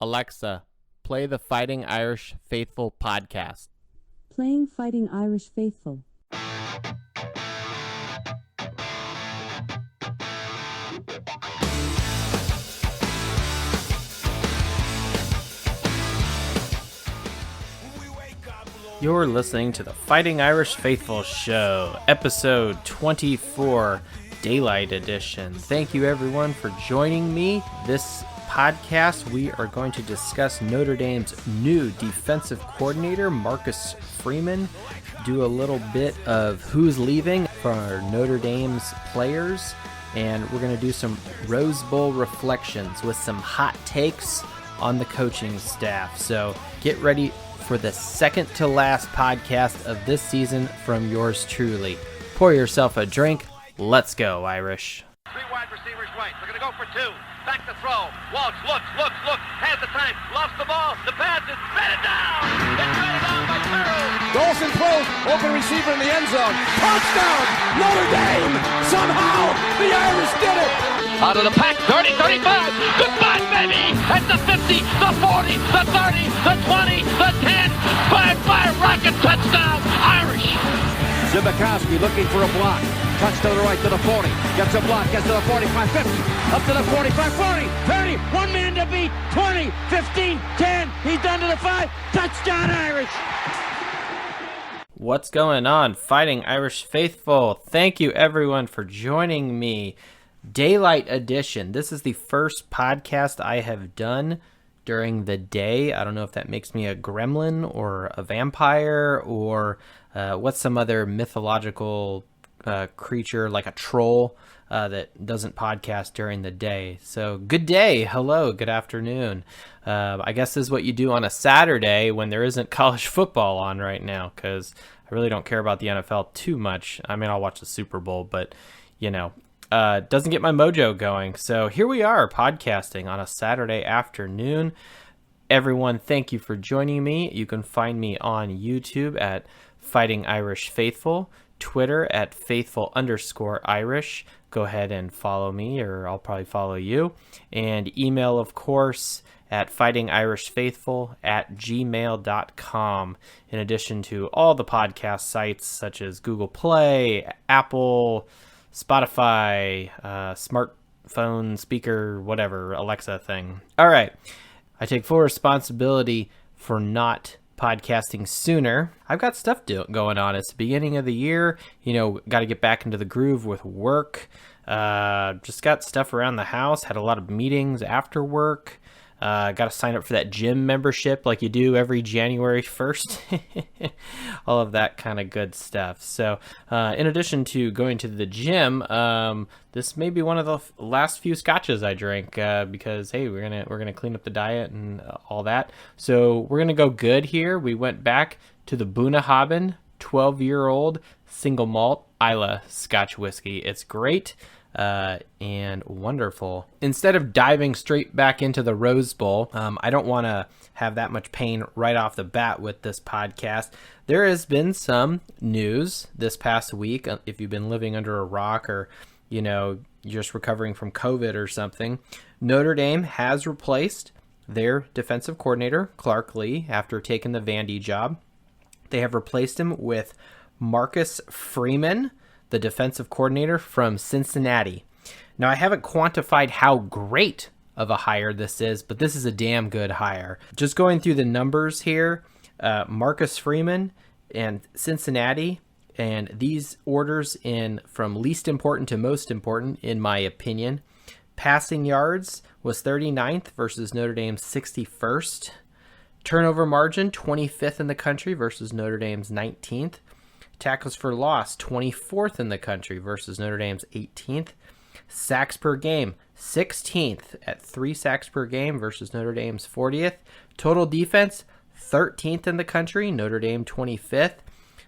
Alexa, play the Fighting Irish Faithful podcast. Playing Fighting Irish Faithful. You're listening to the Fighting Irish Faithful Show, episode 24, Daylight Edition. Thank you everyone for joining me. This podcast, we are going to discuss Notre Dame's new defensive coordinator, Marcus Freeman, do a little bit of who's leaving for Notre Dame's players, and we're going to do some Rose Bowl reflections with some hot takes on the coaching staff. So get ready for the second to last podcast of this season from yours truly. Pour yourself a drink. Let's go, Irish. Three wide receivers right. They're going to go for two. Back to throw. Walsh looks, has the time, lost the ball. The pass is batted down. It's batted down by Carroll. Dawson throws, open receiver in the end zone. Touchdown, Notre Dame. Somehow, the Irish did it. Out of the pack, 30, 35. Goodbye, baby. At the 50, the 40, the 30, the 20, the 10. 5-5 rocket touchdown, Irish. Zibikowski looking for a block. Touch to the right to the 40. Gets a block, gets to the 45, 50. Up to the 45, 40, 30. One man to beat. 20, 15, 10. He's done to the 5. Touchdown, Irish. What's going on, Fighting Irish Faithful? Thank you everyone for joining me. Daylight Edition. This is the first podcast I have done during the day. I don't know if that makes me a gremlin or a vampire or what's some other mythological creature like a troll that doesn't podcast during the day. So good day, hello, good afternoon. I guess this is what you do on a Saturday when there isn't college football on right now, because I really don't care about the NFL too much. I mean, I'll watch the Super Bowl, but you know, doesn't get my mojo going. So here we are podcasting on a Saturday afternoon. Everyone, thank you for joining me. You can find me on YouTube at Fighting Irish Faithful, Twitter at Faithful_Irish. Go ahead and follow me, or I'll probably follow you. And email, of course, at fightingirishfaithful@gmail.com. In addition to all the podcast sites such as Google Play, Apple, Spotify, smartphone speaker, whatever, Alexa thing. All right. I take full responsibility for not podcasting sooner. I've got stuff going on. It's the beginning of the year. You know, got to get back into the groove with work. Just got stuff around the house. Had a lot of meetings after work. Got to sign up for that gym membership like you do every January 1st. All of that kind of good stuff. So in addition to going to the gym, this may be one of the last few scotches I drink because, hey, we're gonna clean up the diet and all that. So we're going to go good here. We went back to the Bunnahabhain 12-year-old single malt Islay Scotch whiskey. It's great. And wonderful. Instead of diving straight back into the Rose Bowl, I don't want to have that much pain right off the bat with this podcast. There has been some news this past week. If you've been living under a rock, or you know, you're just recovering from COVID or something, Notre Dame has replaced their defensive coordinator, Clark Lee, after taking the Vandy job. They have replaced him with Marcus Freeman, the defensive coordinator from Cincinnati. Now, I haven't quantified how great of a hire this is, but this is a damn good hire. Just going through the numbers here, Marcus Freeman and Cincinnati, and these orders in from least important to most important, in my opinion. Passing yards was 39th versus Notre Dame's 61st. Turnover margin, 25th in the country versus Notre Dame's 19th. Tackles for loss, 24th in the country versus Notre Dame's 18th. Sacks per game, 16th at 3 sacks per game versus Notre Dame's 40th. Total defense, 13th in the country, Notre Dame 25th.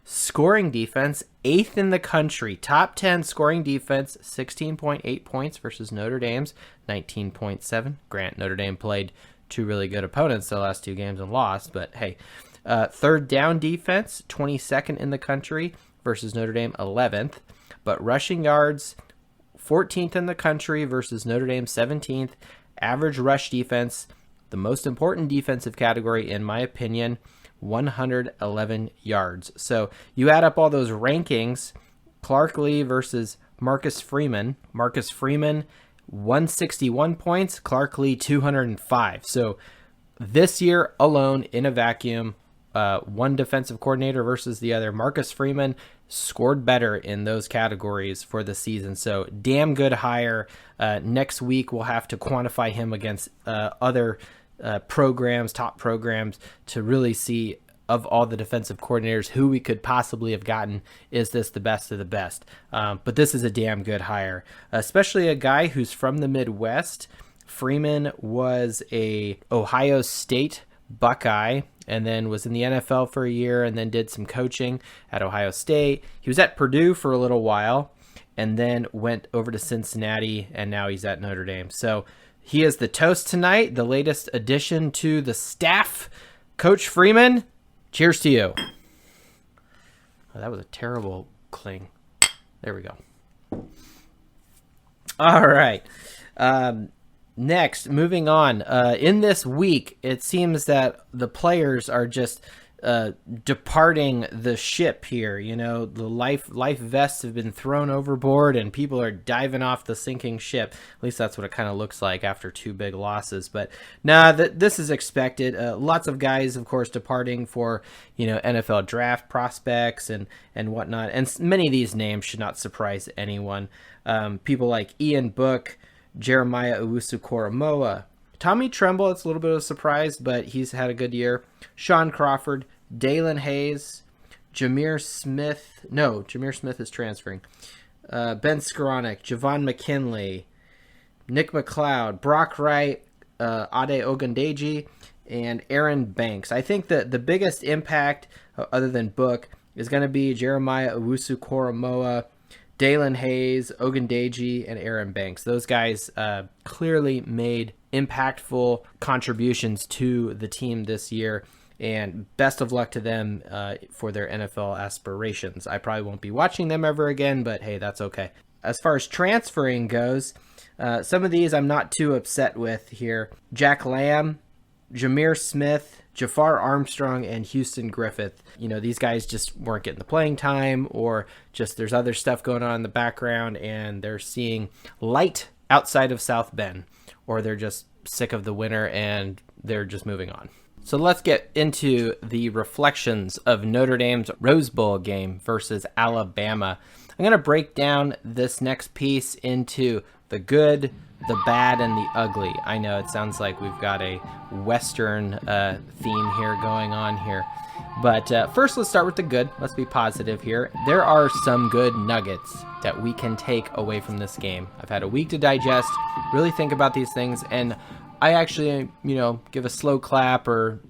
Scoring defense, 8th in the country. Top 10 scoring defense, 16.8 points versus Notre Dame's 19.7. Grant, Notre Dame played two really good opponents the last two games and lost, but hey. Third down defense, 22nd in the country versus Notre Dame 11th. But rushing yards, 14th in the country versus Notre Dame 17th. Average rush defense, the most important defensive category, in my opinion, 111 yards. So you add up all those rankings, Clark Lee versus Marcus Freeman. Marcus Freeman, 161 points, Clark Lee, 205. So this year alone, in a vacuum, one defensive coordinator versus the other, Marcus Freeman scored better in those categories for the season. So damn good hire. Next week, we'll have to quantify him against other programs, top programs, to really see, of all the defensive coordinators, who we could possibly have gotten. Is this the best of the best? But this is a damn good hire, especially a guy who's from the Midwest. Freeman was a Ohio State Buckeye and then was in the NFL for a year and then did some coaching at Ohio State. He was at Purdue for a little while and then went over to Cincinnati, and now he's at Notre Dame. So he is the toast tonight, the latest addition to the staff. Coach Freeman, cheers to you. Oh, that was a terrible cling. There we go. All right. Next, moving on. In this week, it seems that the players are just departing the ship here. You know, the life vests have been thrown overboard and people are diving off the sinking ship. At least that's what it kind of looks like after two big losses. But this is expected. Lots of guys, of course, departing for, NFL draft prospects and whatnot. And many of these names should not surprise anyone. People like Ian Book, Jeremiah Owusu-Koramoah, Tommy Tremble, it's a little bit of a surprise, but he's had a good year. Sean Crawford, Dalen Hayes, Jameer Smith is transferring. Ben Skoranek, Javon McKinley, Nick McLeod, Brock Wright, Ade Ogundeji, and Aaron Banks. I think that the biggest impact, other than Book, is going to be Jeremiah Owusu-Koramoah, Dalen Hayes, Ogundeji, and Aaron Banks. Those guys clearly made impactful contributions to the team this year, and best of luck to them for their NFL aspirations. I probably won't be watching them ever again, but hey, that's okay. As far as transferring goes, some of these I'm not too upset with here. Jack Lamb, Jameer Smith, Jafar Armstrong, and Houston Griffith. These guys just weren't getting the playing time, or just there's other stuff going on in the background and they're seeing light outside of South Bend, or they're just sick of the winter and they're just moving on. So let's get into the reflections of Notre Dame's Rose Bowl game versus Alabama. I'm going to break down this next piece into the good, the bad, and the ugly. I know it sounds like we've got a Western theme here going on here. But first, let's start with the good. Let's be positive here. There are some good nuggets that we can take away from this game. I've had a week to digest, really think about these things, and I actually, give a slow clap or,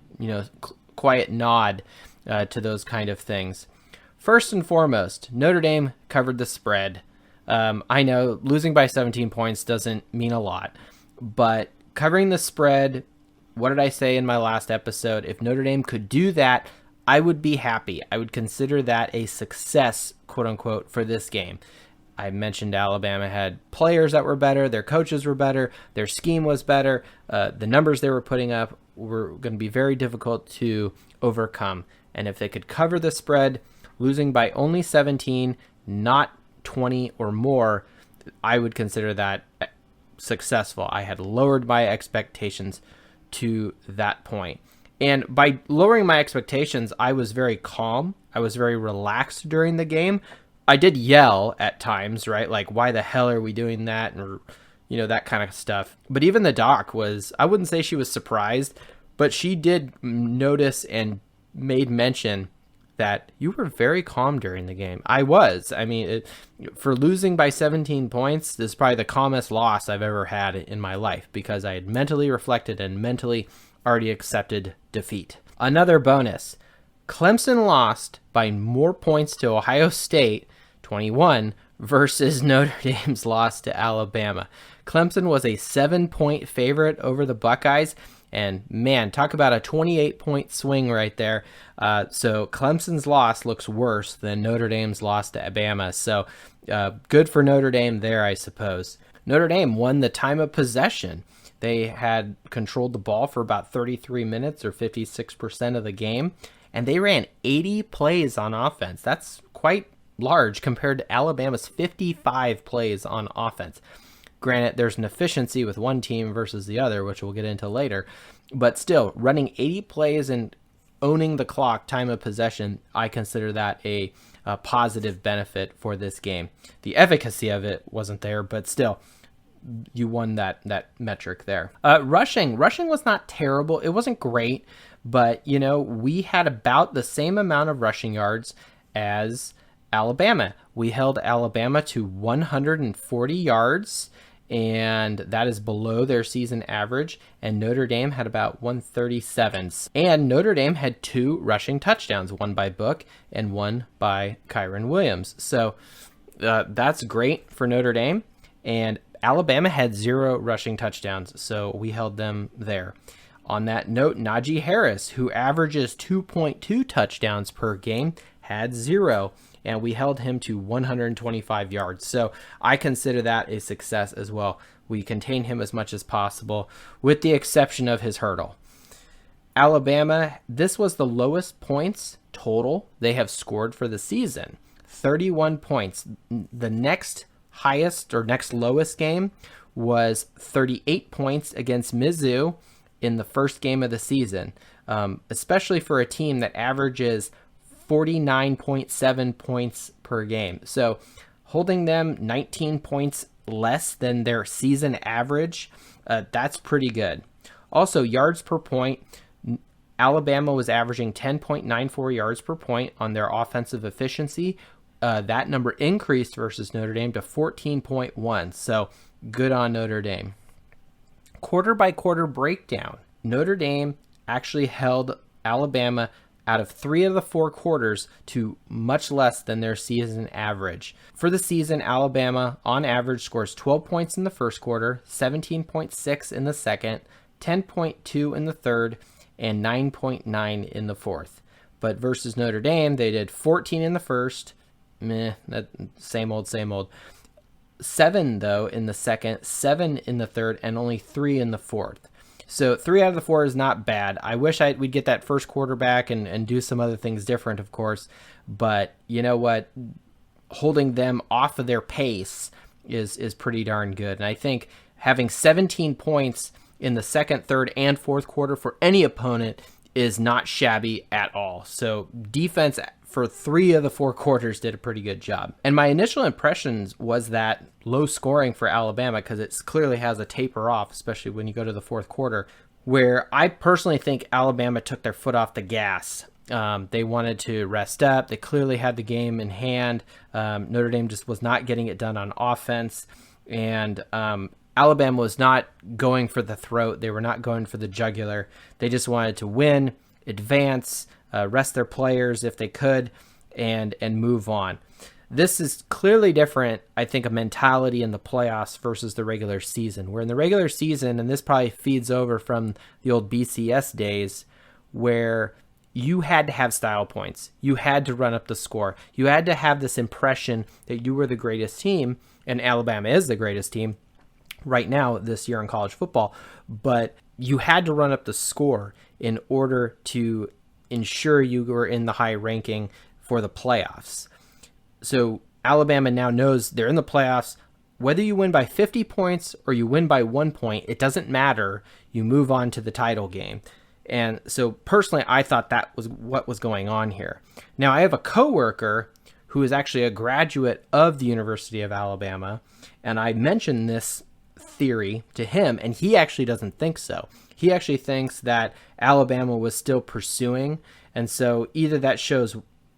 quiet nod to those kind of things. First and foremost, Notre Dame covered the spread. I know losing by 17 points doesn't mean a lot, but covering the spread, what did I say in my last episode? If Notre Dame could do that, I would be happy. I would consider that a success, quote unquote, for this game. I mentioned Alabama had players that were better, their coaches were better, their scheme was better, the numbers they were putting up were going to be very difficult to overcome. And if they could cover the spread, losing by only 17, not 20 or more, I would consider that successful. I had lowered my expectations to that point. And by lowering my expectations, I was very calm. I was very relaxed during the game. I did yell at times, right? Like, why the hell are we doing that? And, that kind of stuff. But even the doc was, I wouldn't say she was surprised, but she did notice and made mention that you were very calm during the game. I was. I mean, for losing by 17 points, this is probably the calmest loss I've ever had in my life, because I had mentally reflected and mentally already accepted defeat. Another bonus, Clemson lost by more points to Ohio State, 21, versus Notre Dame's loss to Alabama. Clemson was a 7-point favorite over the Buckeyes, and man, talk about a 28-point swing right there. So Clemson's loss looks worse than Notre Dame's loss to Alabama. So good for Notre Dame there, I suppose. Notre Dame won the time of possession. They had controlled the ball for about 33 minutes or 56% of the game, and they ran 80 plays on offense. That's quite large compared to Alabama's 55 plays on offense. Granted, there's an efficiency with one team versus the other, which we'll get into later, but still, running 80 plays and owning the clock, time of possession, I consider that a positive benefit for this game. The efficacy of it wasn't there, but still, you won that metric there. Rushing was not terrible. It wasn't great, but we had about the same amount of rushing yards as Alabama. We held Alabama to 140 yards, and that is below their season average, and Notre Dame had about 137. And Notre Dame had 2 rushing touchdowns, one by Book and one by Kyron Williams. So that's great for Notre Dame, and Alabama had 0 rushing touchdowns, so we held them there. On that note, Najee Harris, who averages 2.2 touchdowns per game, had 0. And we held him to 125 yards. So I consider that a success as well. We contained him as much as possible, with the exception of his hurdle. Alabama, this was the lowest points total they have scored for the season. 31 points. The next highest or next lowest game was 38 points against Mizzou in the first game of the season, especially for a team that averages 49.7 points per game. So holding them 19 points less than their season average, that's pretty good. Also, yards per point, Alabama was averaging 10.94 yards per point on their offensive efficiency. That number increased versus Notre Dame to 14.1. So good on Notre Dame. Quarter by quarter breakdown. Notre Dame actually held Alabama out of 3 of the 4 quarters to much less than their season average. For the season, Alabama on average scores 12 points in the first quarter, 17.6 in the second, 10.2 in the third, and 9.9 in the fourth. But versus Notre Dame, they did 14 in the first, same old. 7 though in the second, 7 in the third, and only 3 in the fourth. So 3 out of the 4 is not bad. I wish we'd get that first quarter back and do some other things different, of course. But you know what? Holding them off of their pace is pretty darn good. And I think having 17 points in the second, third, and fourth quarter for any opponent is not shabby at all. So defense for 3 of the 4 quarters did a pretty good job. And my initial impressions was that low scoring for Alabama, because it clearly has a taper off, especially when you go to the fourth quarter, where I personally think Alabama took their foot off the gas. They wanted to rest up. They clearly had the game in hand. Notre Dame just was not getting it done on offense. And Alabama was not going for the throat. They were not going for the jugular. They just wanted to win, advance, rest their players if they could, and move on. This is clearly different, I think, a mentality in the playoffs versus the regular season. Where in the regular season, and this probably feeds over from the old BCS days, where you had to have style points. You had to run up the score. You had to have this impression that you were the greatest team, and Alabama is the greatest team right now this year in college football, but you had to run up the score in order to ensure you were in the high ranking for the playoffs. So Alabama now knows they're in the playoffs. Whether you win by 50 points or you win by 1 point, it doesn't matter. You move on to the title game. And so personally, I thought that was what was going on here. Now, I have a coworker who is actually a graduate of the University of Alabama, and I mentioned this theory to him, and he actually doesn't think so. He actually thinks that Alabama was still pursuing, and so either that shows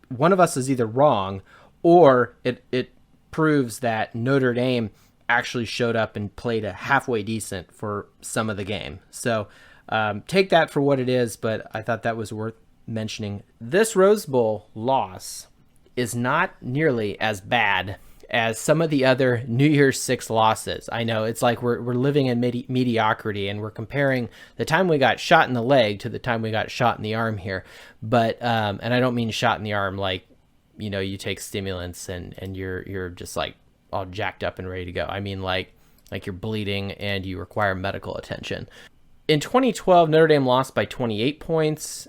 one of us is either wrong, or it proves that Notre Dame actually showed up and played a halfway decent for some of the game. So take that for what it is, but I thought that was worth mentioning. This Rose Bowl loss is not nearly as bad as some of the other New Year's Six losses. I know it's like we're living in mediocrity, and we're comparing the time we got shot in the leg to the time we got shot in the arm here. But and I don't mean shot in the arm like, you know, you take stimulants and you're just like all jacked up and ready to go. I mean like like you're bleeding and you require medical attention. In 2012, Notre Dame lost by 28 points.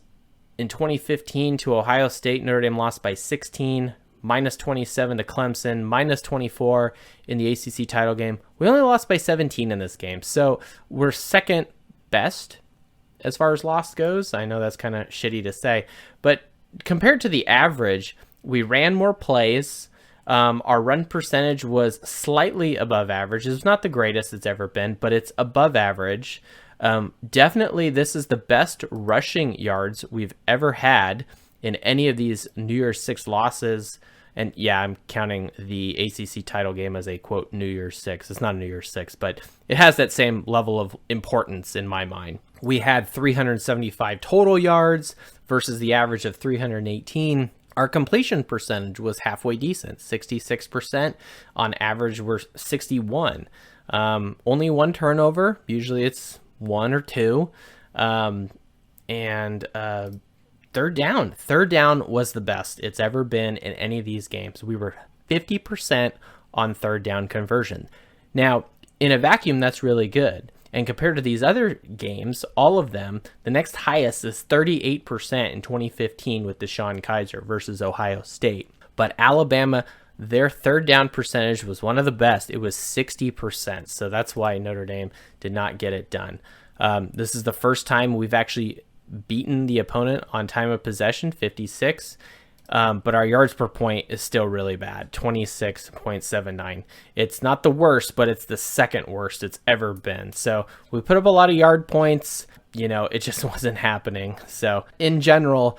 In 2015 to Ohio State, Notre Dame lost by 16, minus 27 to Clemson, minus 24 in the ACC title game. We only lost by 17 in this game, so we're second best as far as loss goes. I know that's kind of shitty to say, but compared to the average, we ran more plays. Our run percentage was slightly above average. It's not the greatest it's ever been, but it's above average. Definitely, this is the best rushing yards we've ever had in any of these New Year's Six losses. And yeah, I'm counting the ACC title game as a, quote, New Year's Six. It's not a New Year's Six, but it has that same level of importance in my mind. We had 375 total yards versus the average of 318. Our completion percentage was halfway decent, 66%. On average, we're 61. Only one turnover. Usually it's one or two. Third down was the best it's ever been in any of these games. We were 50% on third down conversion. Now, in a vacuum, that's really good. And compared to these other games, all of them, the next highest is 38% in 2015 with Deshaun Kaiser versus Ohio State. But Alabama, their third down percentage was one of the best. It was 60%. So that's why Notre Dame did not get it done. This is the first time we've actually beaten the opponent on time of possession, 56. But our yards per point is still really bad, 26.79. It's not the worst, but it's the second worst it's ever been. So we put up a lot of yard points. It just wasn't happening. So in general,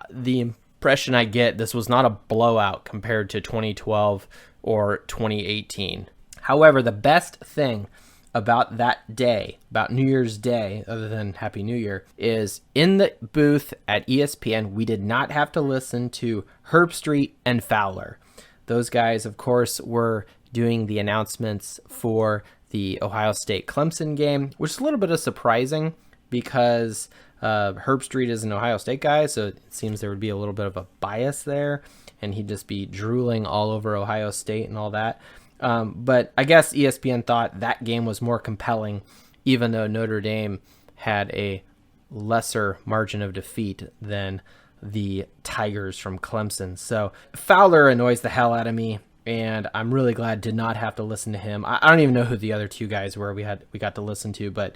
the impression I get, this was not a blowout compared to 2012 or 2018. However, the best thing about that day, about New Year's Day, other than Happy New Year, is in the booth at ESPN, we did not have to listen to Herbstreit and Fowler. Those guys, of course, were doing the announcements for the Ohio State-Clemson game, which is a little bit of surprising because Herbstreit is an Ohio State guy, so it seems there would be a little bit of a bias there, and he'd just be drooling all over Ohio State and all that. But I guess ESPN thought that game was more compelling, even though Notre Dame had a lesser margin of defeat than the Tigers from Clemson. So Fowler annoys the hell out of me, and I'm really glad did not have to listen to him. I don't even know who the other two guys were we got to listen to, but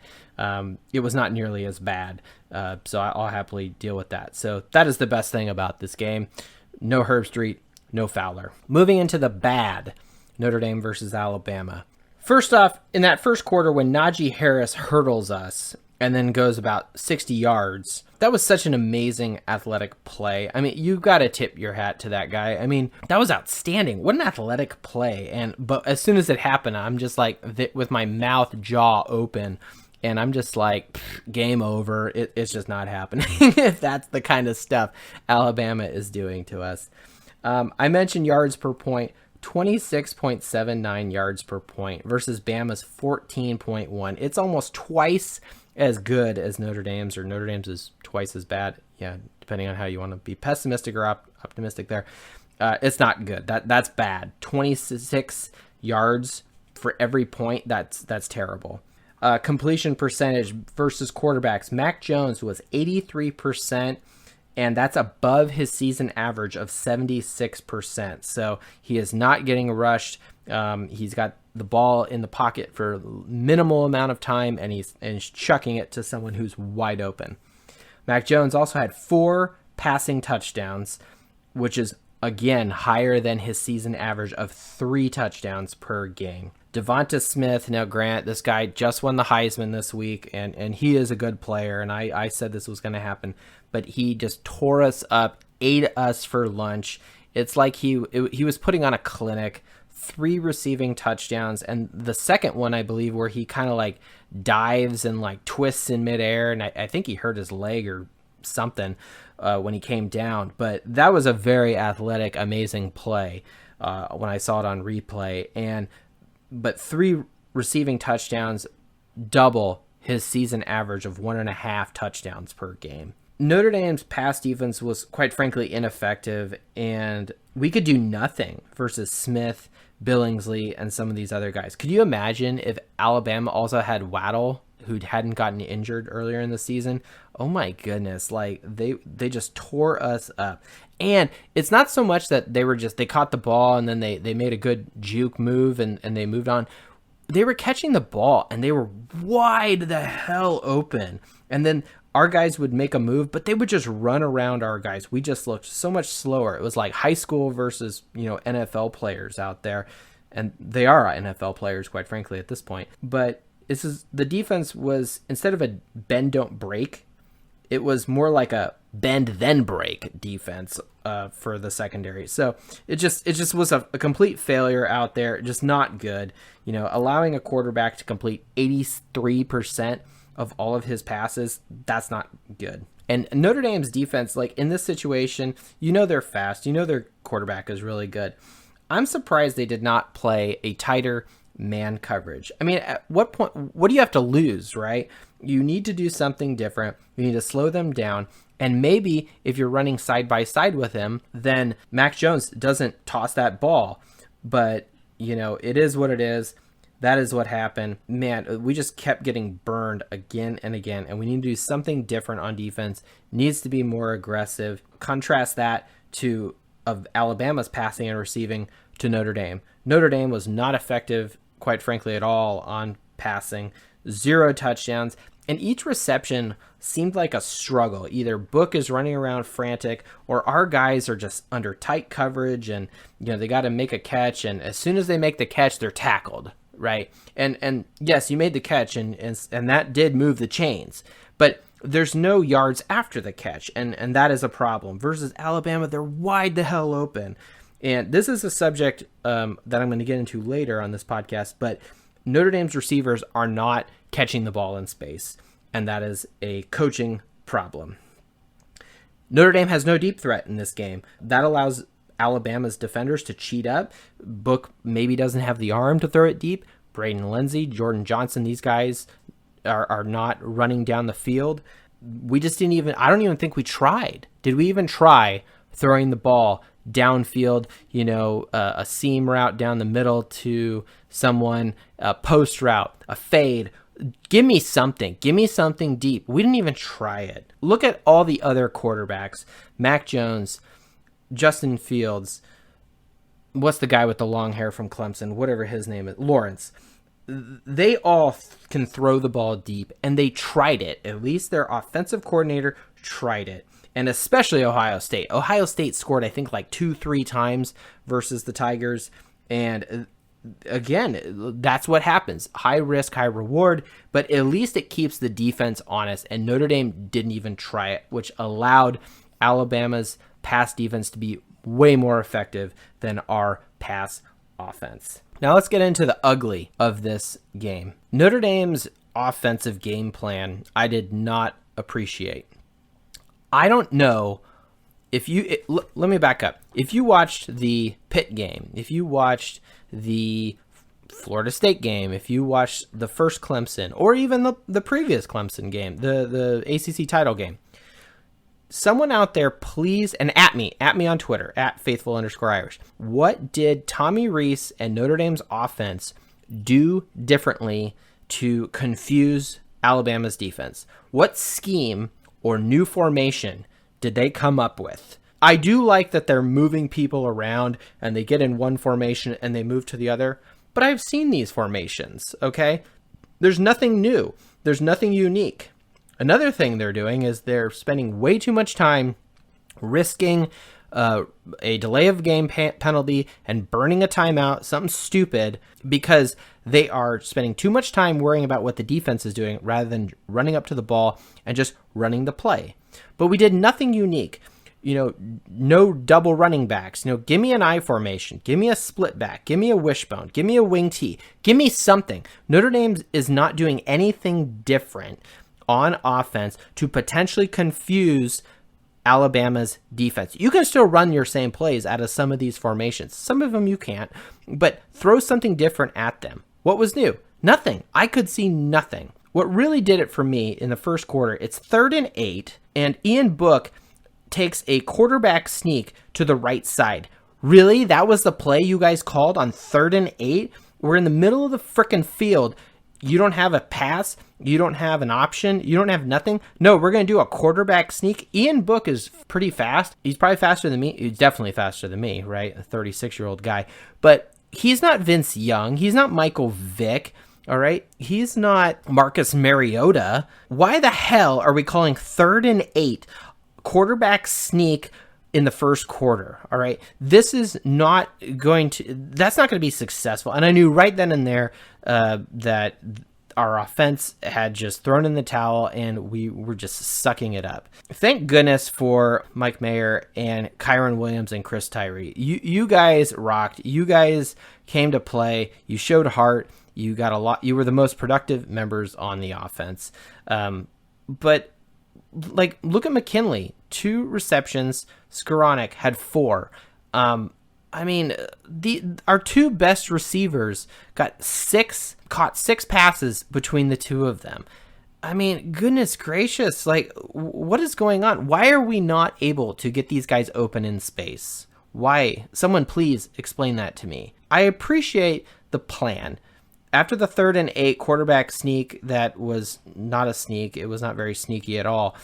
it was not nearly as bad. So I'll happily deal with that. So that is the best thing about this game. No Herbstreit, no Fowler. Moving into the bad. Notre Dame versus Alabama. First off, in that first quarter when Najee Harris hurdles us and then goes about 60 yards, that was such an amazing athletic play. I mean, you got to tip your hat to that guy. I mean, that was outstanding. What an athletic play. But as soon as it happened, I'm just like with my jaw open, and I'm just like, game over. It's just not happening if that's the kind of stuff Alabama is doing to us. I mentioned yards per point. 26.79 yards per point versus Bama's 14.1. It's almost twice as good as Notre Dame's, or Notre Dame's is twice as bad. Yeah, depending on how you want to be pessimistic or optimistic there. It's not good. That's bad. 26 yards for every point. That's terrible. Completion percentage versus quarterbacks. Mac Jones was 83%. And that's above his season average of 76%. So he is not getting rushed. He's got the ball in the pocket for a minimal amount of time, and he's chucking it to someone who's wide open. Mac Jones also had 4 passing touchdowns, which is, again, higher than his season average of 3 touchdowns per game. Devonta Smith, now Grant, this guy just won the Heisman this week, and he is a good player, and I said this was going to happen, but he just tore us up, ate us for lunch. It's like he was putting on a clinic, 3 receiving touchdowns, and the second one, I believe, where he kind of like dives and like twists in midair, and I think he hurt his leg or something when he came down, but that was a very athletic, amazing play when I saw it on replay, but 3 receiving touchdowns, double his season average of 1.5 touchdowns per game. Notre Dame's pass defense was quite frankly ineffective, and we could do nothing versus Smith, Billingsley, and some of these other guys. Could you imagine if Alabama also had Waddle, who hadn't gotten injured earlier in the season? Oh my goodness, like they just tore us up. And it's not so much that they caught the ball and then they made a good juke move and they moved on. They were catching the ball and they were wide the hell open. And then our guys would make a move, but they would just run around our guys. We just looked so much slower. It was like high school versus, NFL players out there. And they are NFL players, quite frankly, at this point. But the defense was, instead of a bend, don't break, it was more like a bend, then break defense for the secondary. So it just was a complete failure out there. Just not good. Allowing a quarterback to complete 83% of all of his passes, that's not good. And Notre Dame's defense, like in this situation, they're fast. Their quarterback is really good. I'm surprised they did not play a tighter man coverage. I mean, at what point, what do you have to lose, right? You need to do something different. You need to slow them down. And maybe if you're running side by side with him, then Mac Jones doesn't toss that ball. But, it is what it is. That is what happened. Man, we just kept getting burned again and again, and we need to do something different on defense. Needs to be more aggressive. Contrast that to of Alabama's passing and receiving to Notre Dame. Notre Dame was not effective, quite frankly, at all on passing. 0 touchdowns, and each reception seemed like a struggle. Either Book is running around frantic, or our guys are just under tight coverage, and they got to make a catch, and as soon as they make the catch, they're tackled. Right. And yes, you made the catch and that did move the chains, but there's no yards after the catch. And that is a problem versus Alabama. They're wide the hell open. And this is a subject that I'm going to get into later on this podcast, but Notre Dame's receivers are not catching the ball in space. And that is a coaching problem. Notre Dame has no deep threat in this game. That allows Alabama's defenders to cheat up. Book maybe doesn't have the arm to throw it deep. Braden Lindsey, Jordan Johnson, these guys are not running down the field. We just I don't even think we tried. Did we even try throwing the ball downfield, a seam route down the middle to someone, a post route, a fade? Give me something deep. We didn't even try it. Look at all the other quarterbacks. Mac Jones, Justin Fields, what's the guy with the long hair from Clemson, whatever his name is, Lawrence. They all can throw the ball deep, and they tried it. At least their offensive coordinator tried it, and especially Ohio State. Ohio State scored, I think, like 2-3 times versus the Tigers, and again, that's what happens. High risk, high reward, but at least it keeps the defense honest, and Notre Dame didn't even try it, which allowed Alabama's pass defense to be way more effective than our pass offense. Now let's get into the ugly of this game. Notre Dame's offensive game plan, I did not appreciate. I don't know if let me back up. If you watched the Pitt game, if you watched the Florida State game, if you watched the first Clemson, or even the previous Clemson game, the ACC title game, someone out there, please, and at me on Twitter, at @faithful_Irish. What did Tommy Rees and Notre Dame's offense do differently to confuse Alabama's defense? What scheme or new formation did they come up with? I do like that they're moving people around and they get in one formation and they move to the other, but I've seen these formations, okay? There's nothing new. There's nothing unique. Another thing they're doing is they're spending way too much time risking a delay of game penalty and burning a timeout, something stupid, because they are spending too much time worrying about what the defense is doing rather than running up to the ball and just running the play. But we did nothing unique. No double running backs. Give me an I formation. Give me a split back. Give me a wishbone. Give me a wing T. Give me something. Notre Dame is not doing anything different on offense to potentially confuse Alabama's defense. You can still run your same plays out of some of these formations. Some of them you can't, but throw something different at them. What was new? Nothing. I could see nothing. what really did it for me in the first quarter, it's 3rd and 8, and Ian Book takes a quarterback sneak to the right side. Really? That was the play you guys called on 3rd and 8? We're in the middle of the frickin' field. You don't have a pass. You don't have an option. You don't have nothing. No, we're going to do a quarterback sneak. Ian Book is pretty fast. He's probably faster than me. He's definitely faster than me, right? A 36-year-old guy. But he's not Vince Young. He's not Michael Vick. All right. He's not Marcus Mariota. Why the hell are we calling 3rd and 8 quarterback sneak in the first quarter? All right. That's not going to be successful. And I knew right then and there that our offense had just thrown in the towel and we were just sucking it up. Thank goodness for Mike Mayer and Kyron Williams and Chris Tyree. You guys rocked. You guys came to play. You showed heart. You got a lot. You were the most productive members on the offense. But like, look at McKinley, 2 receptions. Skoranek had 4. I mean, our 2 best receivers caught 6 passes between the 2 of them. I mean, goodness gracious, like, what is going on? Why are we not able to get these guys open in space? Why? Someone please explain that to me. I appreciate the plan. After the 3rd and 8 quarterback sneak, that was not a sneak. It was not very sneaky at all.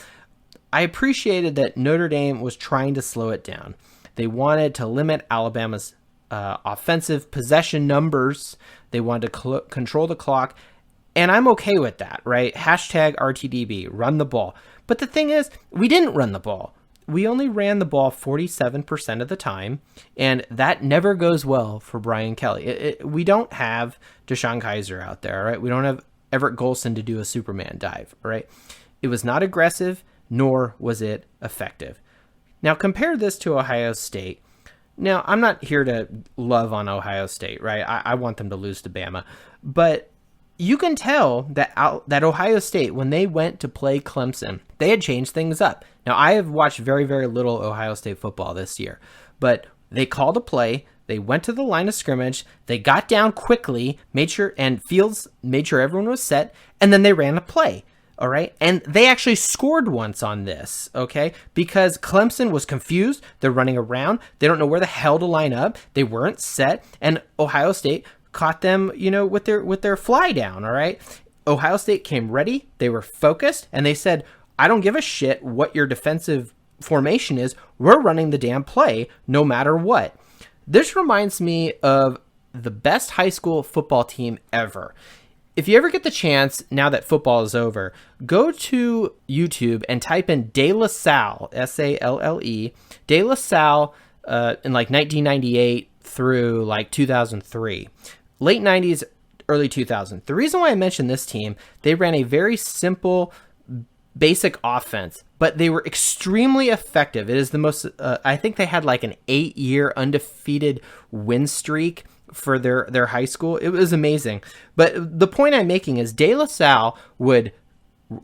I appreciated that Notre Dame was trying to slow it down. They wanted to limit Alabama's offensive possession numbers. They wanted to control the clock. And I'm okay with that, right? Hashtag RTDB, run the ball. But the thing is, we didn't run the ball. We only ran the ball 47% of the time, and that never goes well for Brian Kelly. We don't have Deshaun Kaiser out there, right? We don't have Everett Golson to do a Superman dive, right? It was not aggressive, nor was it effective. Now, compare this to Ohio State. Now, I'm not here to love on Ohio State, right? I want them to lose to Bama. But you can tell that Ohio State, when they went to play Clemson, they had changed things up. Now, I have watched very, very little Ohio State football this year, but they called a play. They went to the line of scrimmage. They got down quickly, Fields made sure everyone was set, and then they ran a play. All right. And they actually scored once on this. Okay. Because Clemson was confused. They're running around. They don't know where the hell to line up. They weren't set. And Ohio State caught them, with their fly down. All right. Ohio State came ready. They were focused and they said, I don't give a shit what your defensive formation is. We're running the damn play no matter what. This reminds me of the best high school football team ever. If you ever get the chance, now that football is over, go to YouTube and type in De La Salle, S-A-L-L-E, De La Salle in like 1998 through like 2003. Late 90s, early 2000s. The reason why I mentioned this team, they ran a very simple, basic offense, but they were extremely effective. It is the most, I think they had like an 8-year undefeated win streak for their high school. It was amazing. But the point I'm making is De La Salle would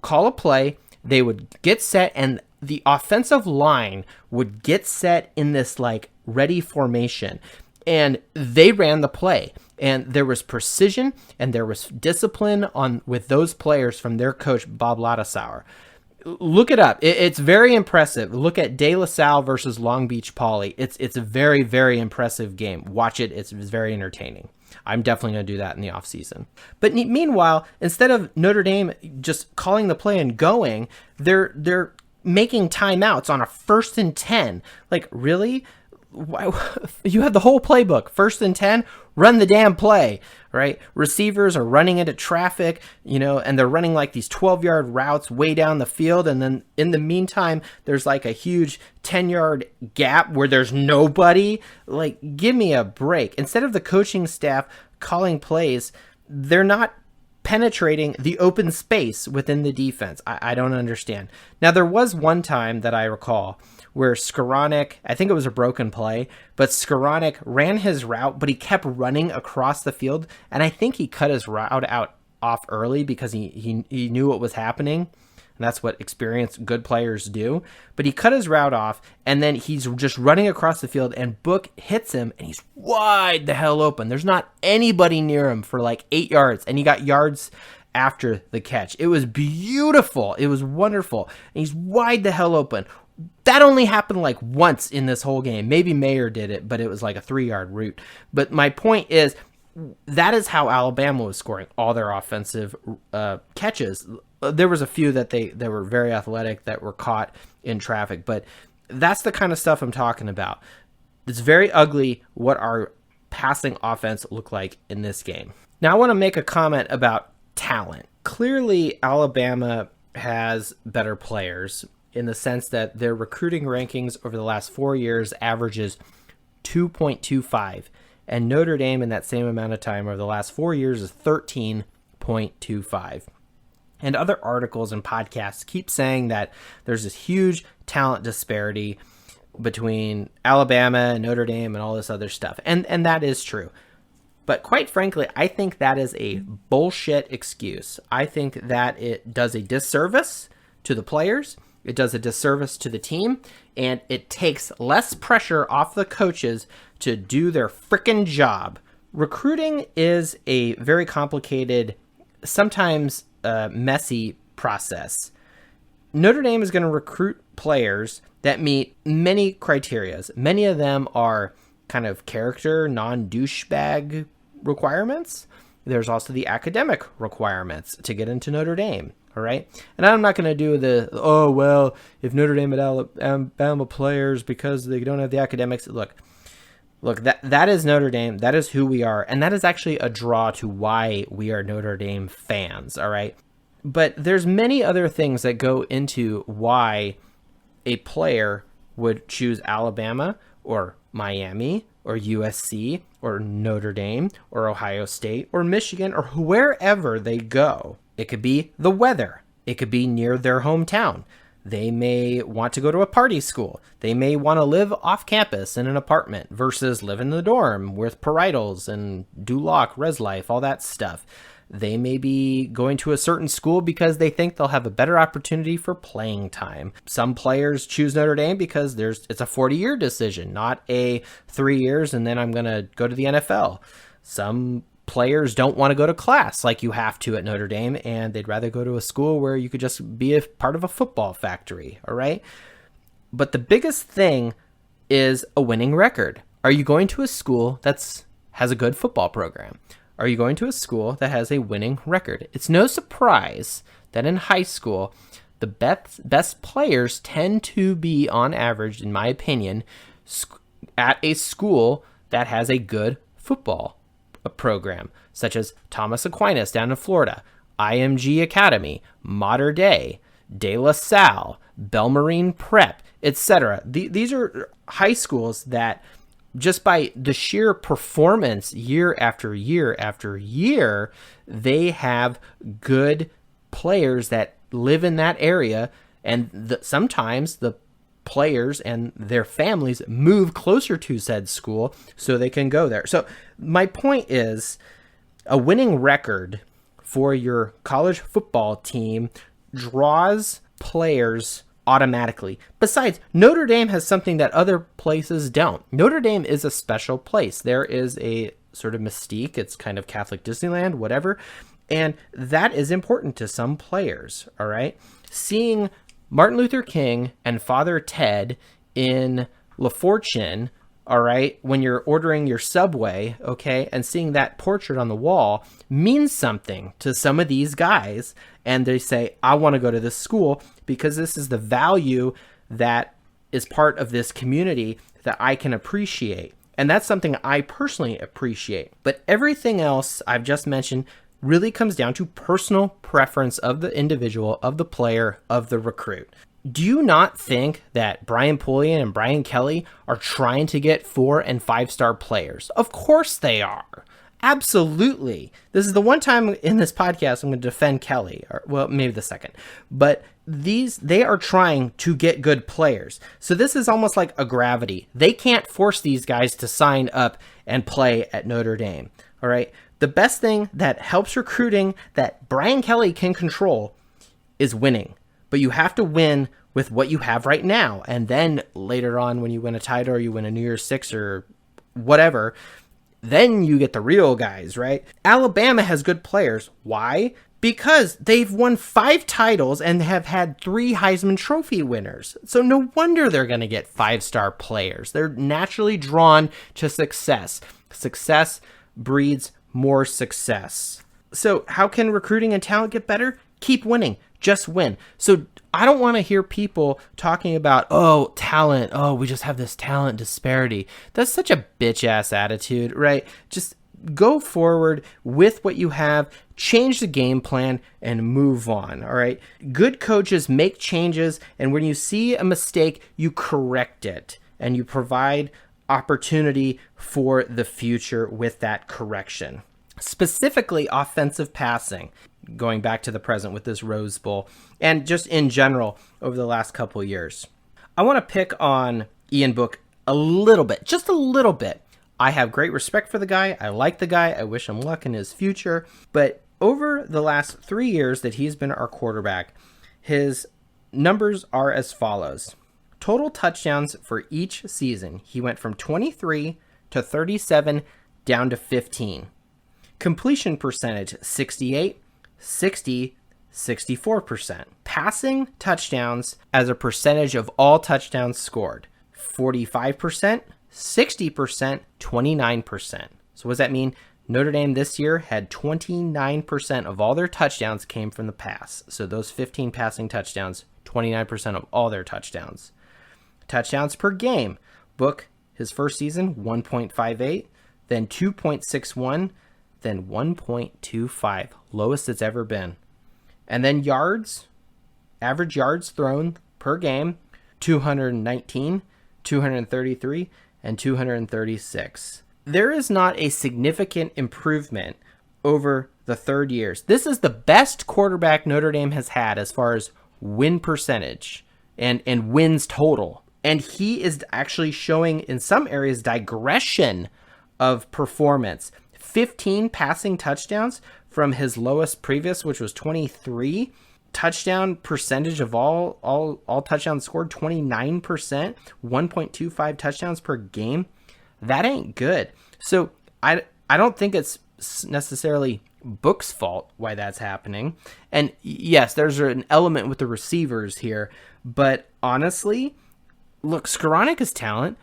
call a play, they would get set, and the offensive line would get set in this like ready formation. And they ran the play. And there was precision and there was discipline with those players from their coach, Bob Ladisauer. Look it up. It's very impressive. Look at De La Salle versus Long Beach Poly. It's a very, very impressive game. Watch it. It's very entertaining. I'm definitely going to do that in the off season. But meanwhile, instead of Notre Dame just calling the play and going, they're making timeouts on a 1st and 10. Like, really? You have the whole playbook. 1st and 10, run the damn play, right? Receivers are running into traffic, and they're running like these 12-yard routes way down the field. And then in the meantime, there's like a huge 10-yard gap where there's nobody. Like, give me a break. Instead of the coaching staff calling plays, they're not penetrating the open space within the defense. I don't understand. Now, there was one time that I recall where Skoranek, I think it was a broken play, but Skoranek ran his route, but he kept running across the field, and I think he cut his route off early because he knew what was happening, and that's what experienced good players do. But he cut his route off, and then he's just running across the field, and Book hits him, and he's wide the hell open. There's not anybody near him for like 8 yards, and he got yards after the catch. It was beautiful. It was wonderful. And he's wide the hell open. That only happened like once in this whole game. Maybe Mayer did it, but it was like a 3-yard route. But my point is, that is how Alabama was scoring all their offensive catches. There was a few that they were very athletic that were caught in traffic, but that's the kind of stuff I'm talking about. It's very ugly what our passing offense looked like in this game. Now I want to make a comment about talent. Clearly, Alabama has better players in the sense that their recruiting rankings over the last 4 years averages 2.25. And Notre Dame in that same amount of time over the last 4 years is 13.25. And other articles and podcasts keep saying that there's this huge talent disparity between Alabama and Notre Dame and all this other stuff. And that is true. But quite frankly, I think that is a bullshit excuse. I think that it does a disservice to the players. It does a disservice to the team, and it takes less pressure off the coaches to do their frickin' job. Recruiting is a very complicated, sometimes messy process. Notre Dame is going to recruit players that meet many criterias. Many of them are kind of character, non-douchebag requirements. There's also the academic requirements to get into Notre Dame. All right. And I'm not going to do if Notre Dame had Alabama players because they don't have the academics. Look, that is Notre Dame. That is who we are. And that is actually a draw to why we are Notre Dame fans. All right. But there's many other things that go into why a player would choose Alabama or Miami or USC or Notre Dame or Ohio State or Michigan or wherever they go. It could be the weather. It could be near their hometown. They may want to go to a party school. They may want to live off campus in an apartment versus live in the dorm with parietals and Duloc, Res Life, all that stuff. They may be going to a certain school because they think they'll have a better opportunity for playing time. Some players choose Notre Dame because it's a 40-year decision, not a 3 years and then I'm going to go to the NFL. Some players don't want to go to class like you have to at Notre Dame, and they'd rather go to a school where you could just be a part of a football factory, all right? But the biggest thing is a winning record. Are you going to a school that has a good football program? Are you going to a school that has a winning record? It's no surprise that in high school, the best players tend to be, on average, in my opinion, at a school that has a good football program, such as Thomas Aquinas down in Florida, IMG Academy, Mater Dei, De La Salle, Belmarine Prep, etc. These are high schools that just by the sheer performance year after year after year, they have good players that live in that area, and sometimes the players and their families move closer to said school so they can go there. So my point is, a winning record for your college football team draws players automatically. Besides, Notre Dame has something that other places don't. Notre Dame is a special place. There is a sort of mystique. It's kind of Catholic Disneyland, whatever. And that is important to some players, all right? Seeing Martin Luther King and Father Ted in La Fortune, all right, when you're ordering your Subway, okay, and seeing that portrait on the wall means something to some of these guys, and they say, I want to go to this school because this is the value that is part of this community that I can appreciate. And that's something I personally appreciate. But everything else I've just mentioned really comes down to personal preference of the individual, of the player, of the recruit. Do you not think that Brian Pouliot and Brian Kelly are trying to get 4- and 5-star players? Of course they are. Absolutely. This is the one time in this podcast I'm going to defend Kelly, or well, maybe the second. But they are trying to get good players. So this is almost like a gravity. They can't force these guys to sign up and play at Notre Dame. All right. The best thing that helps recruiting that Brian Kelly can control is winning. But you have to win with what you have right now. And then later on, when you win a title or you win a New Year's Six or whatever, then you get the real guys, right? Alabama has good players. Why? Because they've won 5 titles and have had 3 Heisman Trophy winners. So no wonder they're going to get 5-star players. They're naturally drawn to success. Success breeds more success. So how can recruiting and talent get better? Keep winning. Just win. So I don't want to hear people talking about, oh, talent. Oh, we just have this talent disparity. That's such a bitch-ass attitude, right? Just go forward with what you have, change the game plan, and move on, all right? Good coaches make changes, and when you see a mistake, you correct it, and you provide opportunity for the future with that correction. Specifically, offensive passing, going back to the present with this Rose Bowl, and just in general over the last couple of years. I want to pick on Ian Book a little bit, just a little bit. I have great respect for the guy. I like the guy. I wish him luck in his future. But over the last 3 years that he's been our quarterback, his numbers are as follows. Total touchdowns for each season. He went from 23 to 37 down to 15. Completion percentage, 68, 60, 64%. Passing touchdowns as a percentage of all touchdowns scored, 45%, 60%, 29%. So what does that mean? Notre Dame this year had 29% of all their touchdowns came from the pass. So those 15 passing touchdowns, 29% of all their touchdowns. Touchdowns per game. Book, his first season, 1.58, then 2.61, then 1.25. Lowest it's ever been. And then yards, average yards thrown per game, 219, 233, and 236. There is not a significant improvement over the 3rd years. This is the best quarterback Notre Dame has had as far as win percentage and wins total. And he is actually showing in some areas digression of performance. 15 passing touchdowns from his lowest previous, which was 23. Touchdown percentage of all touchdowns scored, 29%, 1.25 touchdowns per game. That ain't good. So I don't think it's necessarily Book's fault why that's happening. And yes, there's an element with the receivers here, but honestly, look, Skoronika's talent,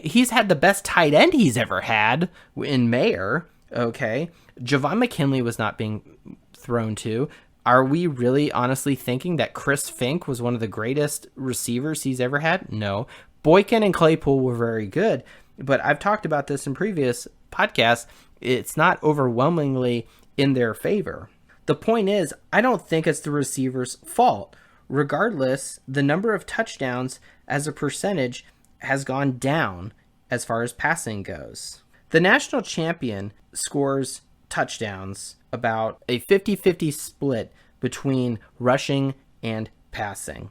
he's had the best tight end he's ever had in Mayer, okay? Javon McKinley was not being thrown to. Are we really honestly thinking that Chris Fink was one of the greatest receivers he's ever had? No. Boykin and Claypool were very good, but I've talked about this in previous podcasts. It's not overwhelmingly in their favor. The point is, I don't think it's the receiver's fault. Regardless, the number of touchdowns as a percentage has gone down as far as passing goes. The national champion scores touchdowns about a 50-50 split between rushing and passing.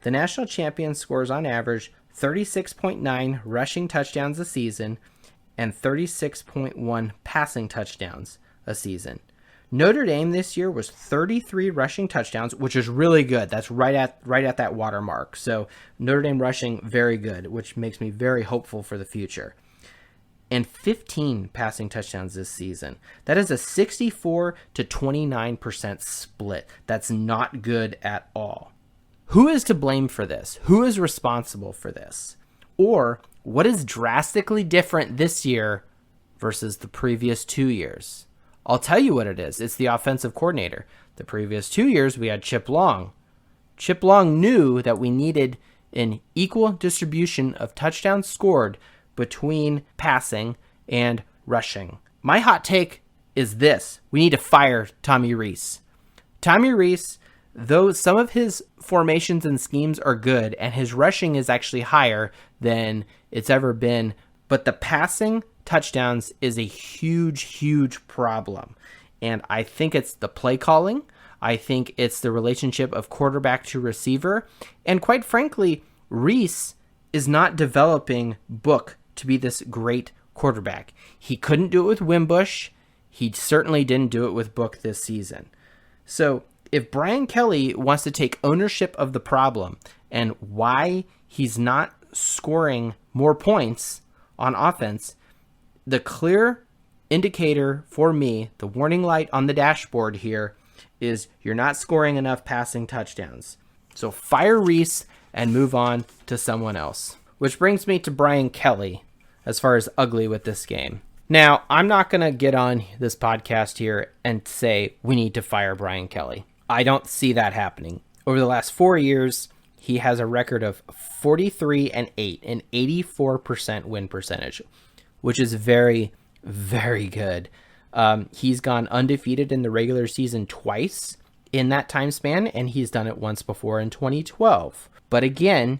The national champion scores on average 36.9 rushing touchdowns a season and 36.1 passing touchdowns a season. Notre Dame this year was 33 rushing touchdowns, which is really good. That's right at that watermark. So Notre Dame rushing, very good, which makes me very hopeful for the future. And 15 passing touchdowns this season. That is a 64 to 29% split. That's not good at all. Who is to blame for this? Who is responsible for this? Or what is drastically different this year versus the previous 2 years? I'll tell you what it is. It's the offensive coordinator. The previous 2 years, we had Chip Long. Chip Long knew that we needed an equal distribution of touchdowns scored between passing and rushing. My hot take is this. We need to fire Tommy Rees. Tommy Rees, though some of his formations and schemes are good, and his rushing is actually higher than it's ever been, but the passing touchdowns is a huge, huge problem. And I think it's the play calling. I think it's the relationship of quarterback to receiver. And quite frankly, Rees is not developing Book to be this great quarterback. He couldn't do it with Wimbush. He certainly didn't do it with Book this season. So if Brian Kelly wants to take ownership of the problem and why he's not scoring more points on offense, the clear indicator for me, the warning light on the dashboard here, is you're not scoring enough passing touchdowns. So fire Reese and move on to someone else. Which brings me to Brian Kelly as far as ugly with this game. Now, I'm not going to get on this podcast here and say we need to fire Brian Kelly. I don't see that happening. Over the last 4 years, he has a record of 43-8, an 84% win percentage, which is very, very good. He's gone undefeated in the regular season twice in that time span, and he's done it once before in 2012. But again,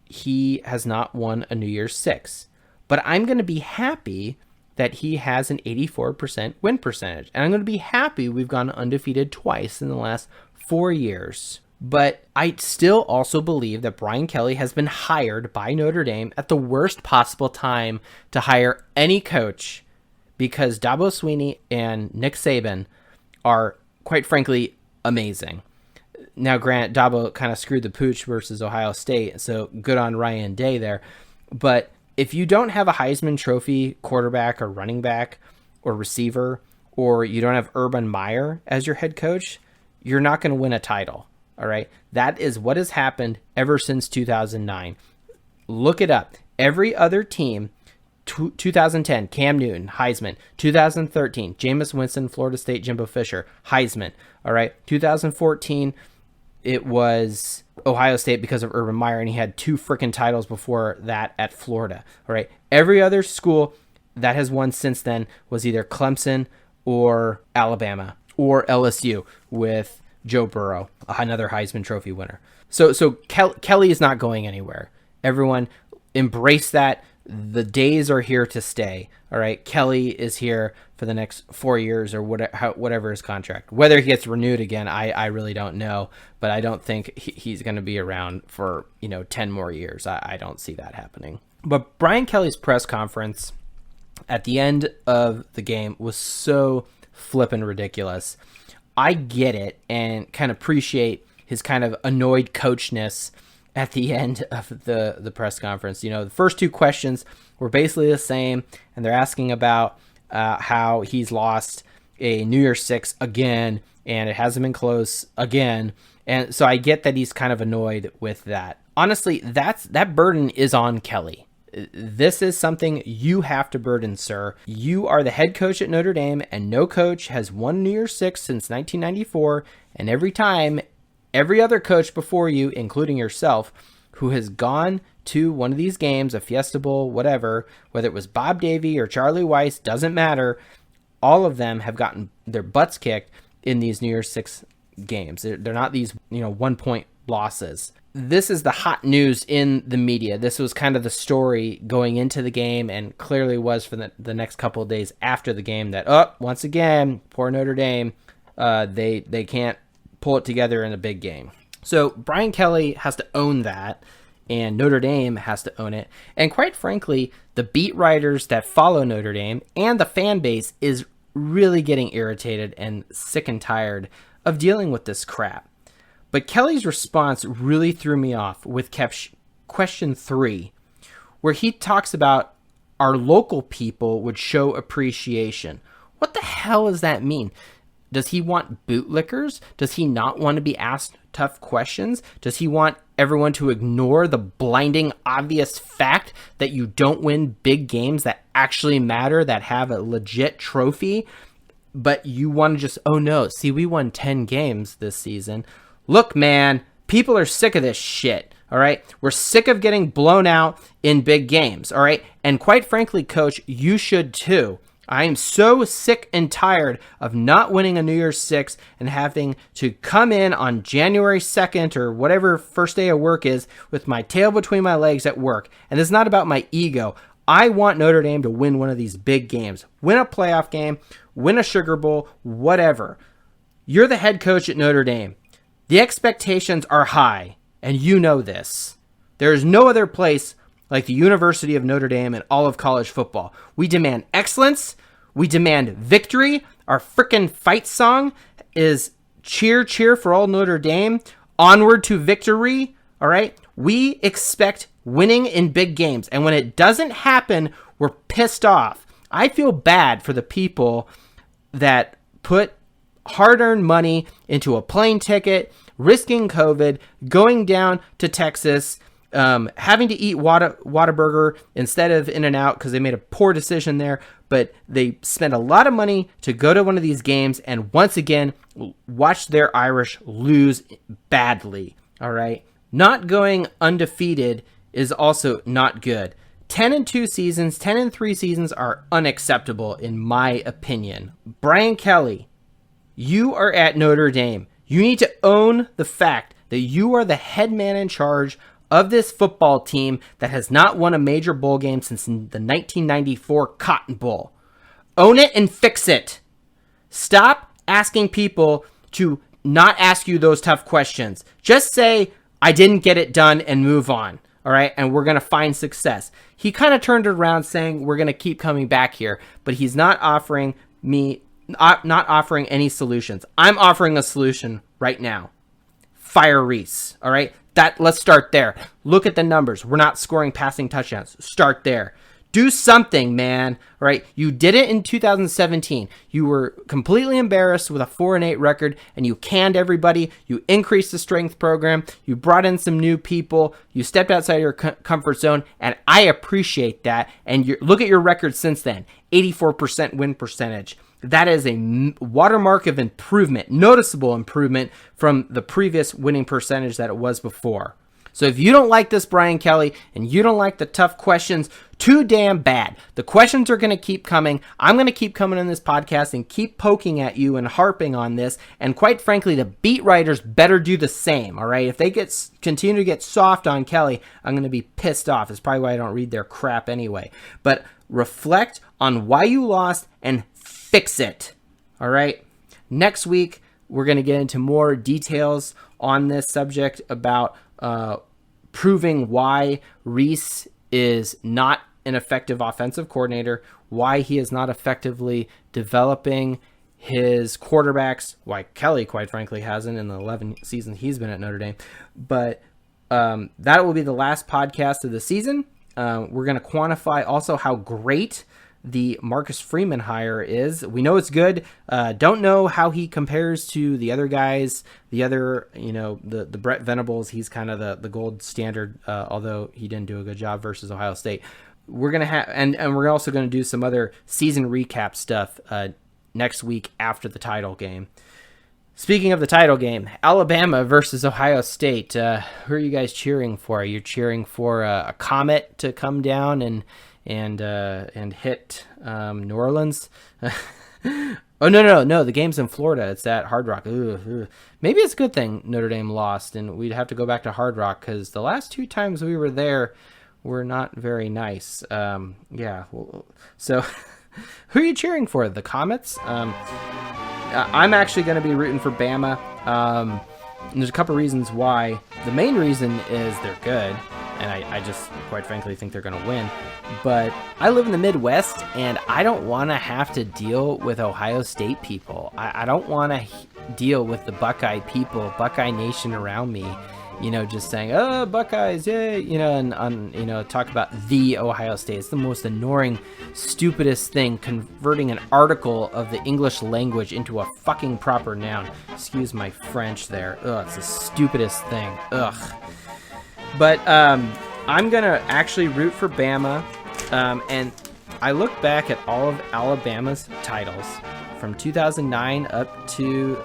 he has not won a New Year's Six. But I'm going to be happy that he has an 84% win percentage. And I'm going to be happy we've gone undefeated twice in the last 4 years. But I still also believe that Brian Kelly has been hired by Notre Dame at the worst possible time to hire any coach, because Dabo Swinney and Nick Saban are, quite frankly, amazing. Now, Grant, Dabo kind of screwed the pooch versus Ohio State, so good on Ryan Day there. But if you don't have a Heisman Trophy quarterback or running back or receiver, or you don't have Urban Meyer as your head coach, you're not going to win a title. All right. That is what has happened ever since 2009. Look it up. Every other team, 2010, Cam Newton, Heisman. 2013, Jameis Winston, Florida State, Jimbo Fisher, Heisman. All right. 2014, it was Ohio State because of Urban Meyer, and he had 2 freaking titles before that at Florida. All right. Every other school that has won since then was either Clemson or Alabama or LSU with Joe Burrow, another Heisman Trophy winner. So Kelly is not going anywhere. Everyone embrace that. The days are here to stay. All right. Kelly is here for the next 4 years or whatever his contract. Whether he gets renewed again, I really don't know. But I don't think he's going to be around for 10 more years. I don't see that happening. But Brian Kelly's press conference at the end of the game was so flippin' ridiculous. I get it and can appreciate his kind of annoyed coachness at the end of the press conference. The first 2 questions were basically the same, and they're asking about how he's lost a New Year's Six again, and it hasn't been close again. And so I get that he's kind of annoyed with that. Honestly, that burden is on Kelly. This is something you have to burden, sir. You are the head coach at Notre Dame, and no coach has won New Year's Six since 1994. And every time, every other coach before you, including yourself, who has gone to one of these games, a Fiesta Bowl, whatever, whether it was Bob Davie or Charlie Weiss, doesn't matter. All of them have gotten their butts kicked in these New Year's Six games. They're not these 1-point losses. This is the hot news in the media. This was kind of the story going into the game, and clearly was for the next couple of days after the game, that, once again, poor Notre Dame, they can't pull it together in a big game. So Brian Kelly has to own that, and Notre Dame has to own it. And quite frankly, the beat writers that follow Notre Dame and the fan base is really getting irritated and sick and tired of dealing with this crap. But Kelly's response really threw me off with question 3, where he talks about our local people would show appreciation. What the hell does that mean? Does he want bootlickers? Does he not want to be asked tough questions? Does he want everyone to ignore the blinding obvious fact that you don't win big games that actually matter, that have a legit trophy? But you want to just, oh no, see, we won 10 games this season. Look, man, people are sick of this shit, all right? We're sick of getting blown out in big games, all right? And quite frankly, Coach, you should too. I am so sick and tired of not winning a New Year's Six and having to come in on January 2nd or whatever first day of work is with my tail between my legs at work. And it's not about my ego. I want Notre Dame to win one of these big games, win a playoff game, win a Sugar Bowl, whatever. You're the head coach at Notre Dame. The expectations are high, and you know this. There is no other place like the University of Notre Dame in all of college football. We demand excellence. We demand victory. Our frickin' fight song is cheer, cheer for all Notre Dame. Onward to victory. All right. We expect winning in big games. And when it doesn't happen, we're pissed off. I feel bad for the people that put hard-earned money into a plane ticket, risking COVID, going down to Texas, having to eat Whataburger instead of In-N-Out because they made a poor decision there. But they spent a lot of money to go to one of these games and once again watch their Irish lose badly. All right. Not going undefeated is also not good. 10-2 seasons, 10-3 seasons are unacceptable in my opinion. Brian Kelly, you are at Notre Dame. You need to own the fact that you are the head man in charge of this football team that has not won a major bowl game since the 1994 Cotton Bowl. Own it and fix it. Stop asking people to not ask you those tough questions. Just say, I didn't get it done and move on. All right. And we're going to find success. He kind of turned it around saying we're going to keep coming back here, but he's not offering any solutions. I'm offering a solution right now. Fire Reese. All right. Let's start there. Look at the numbers. We're not scoring passing touchdowns. Start there. Do something, man. All right. You did it in 2017. You were completely embarrassed with a 4-8 record and you canned everybody. You increased the strength program. You brought in some new people. You stepped outside your comfort zone. And I appreciate that. And look at your record since then. 84% win percentage. That is a watermark of improvement, noticeable improvement from the previous winning percentage that it was before. So if you don't like this, Brian Kelly, and you don't like the tough questions, too damn bad. The questions are going to keep coming. I'm going to keep coming on this podcast and keep poking at you and harping on this. And quite frankly, the beat writers better do the same, all right? If they continue to get soft on Kelly, I'm going to be pissed off. It's probably why I don't read their crap anyway. But reflect on why you lost and fix it. All right. Next week, we're going to get into more details on this subject about proving why Reese is not an effective offensive coordinator, why he is not effectively developing his quarterbacks, why Kelly, quite frankly, hasn't in the 11 seasons he's been at Notre Dame. But that will be the last podcast of the season. We're going to quantify also how great the Marcus Freeman hire is. We know it's good. Don't know how he compares to the other guys, the Brett Venables. He's kind of the gold standard, although he didn't do a good job versus Ohio State. We're going to have, and we're also going to do some other season recap stuff next week after the title game. Speaking of the title game, Alabama versus Ohio State. Who are you guys cheering for? Are you cheering for a comet to come down and hit New Orleans? Oh, no. The game's in Florida. It's at Hard Rock. Ugh. Maybe it's a good thing Notre Dame lost, and we'd have to go back to Hard Rock because the last 2 times we were there were not very nice. So who are you cheering for? The Comets? I'm actually going to be rooting for Bama. And there's a couple reasons why. The main reason is they're good, and I just, quite frankly, think they're going to win. But I live in the Midwest, and I don't want to have to deal with Ohio State people. I don't want to deal with the Buckeye people, Buckeye Nation around me, just saying, oh, Buckeyes, yay, and talk about the Ohio State. It's the most annoying, stupidest thing, converting an article of the English language into a fucking proper noun. Excuse my French there. Ugh, it's the stupidest thing. Ugh. But I'm going to actually root for Bama, and I look back at all of Alabama's titles from 2009 up to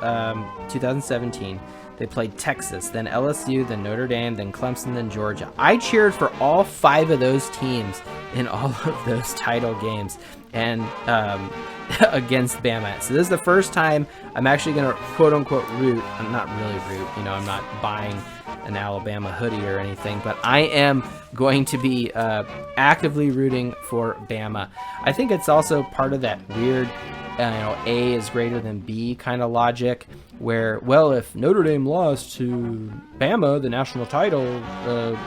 2017. They played Texas, then LSU, then Notre Dame, then Clemson, then Georgia. I cheered for all 5 of those teams in all of those title games and against Bama. So this is the first time I'm actually going to quote-unquote root. I'm not really root. I'm not buying an Alabama hoodie or anything, but I am going to be actively rooting for Bama. I think it's also part of that weird A is greater than B kind of logic where, well, if Notre Dame lost to Bama, the national title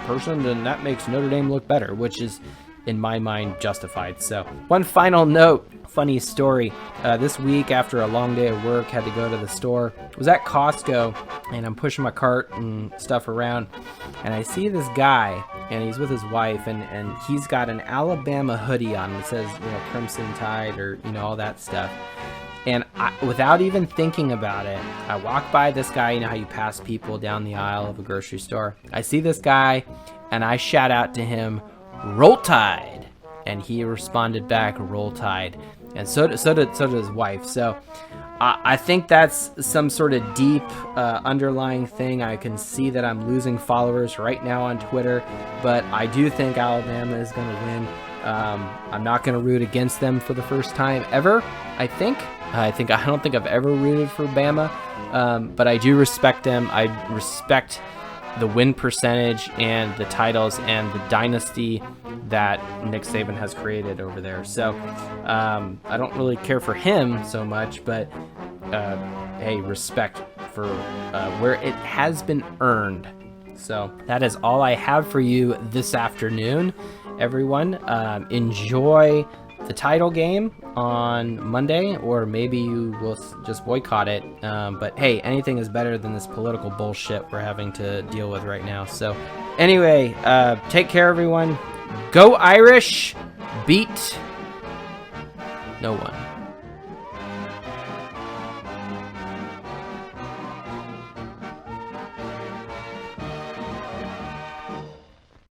person, then that makes Notre Dame look better, which is, in my mind, justified. So one final note, funny story. This week, after a long day of work, had to go to the store. Was at Costco, and I'm pushing my cart and stuff around, and I see this guy, and he's with his wife, and he's got an Alabama hoodie on. It says, Crimson Tide or, all that stuff. And without even thinking about it, I walk by this guy. You know how you pass people down the aisle of a grocery store? I see this guy, and I shout out to him, "Roll Tide!" And he responded back, "Roll Tide." And so did his wife. So I think that's some sort of deep underlying thing. I can see that I'm losing followers right now on Twitter, but I do think Alabama is going to win. I'm not going to root against them for the first time ever, I don't think I've ever rooted for Bama, but I do respect them. I respect the win percentage and the titles and the dynasty that Nick Saban has created over there. So I don't really care for him so much, but hey, respect for where it has been earned. So that is all I have for you this afternoon, everyone. Enjoy the title game on Monday, or maybe you will just boycott it. But hey, anything is better than this political bullshit we're having to deal with right now. So anyway, take care, everyone. Go Irish. Beat no one.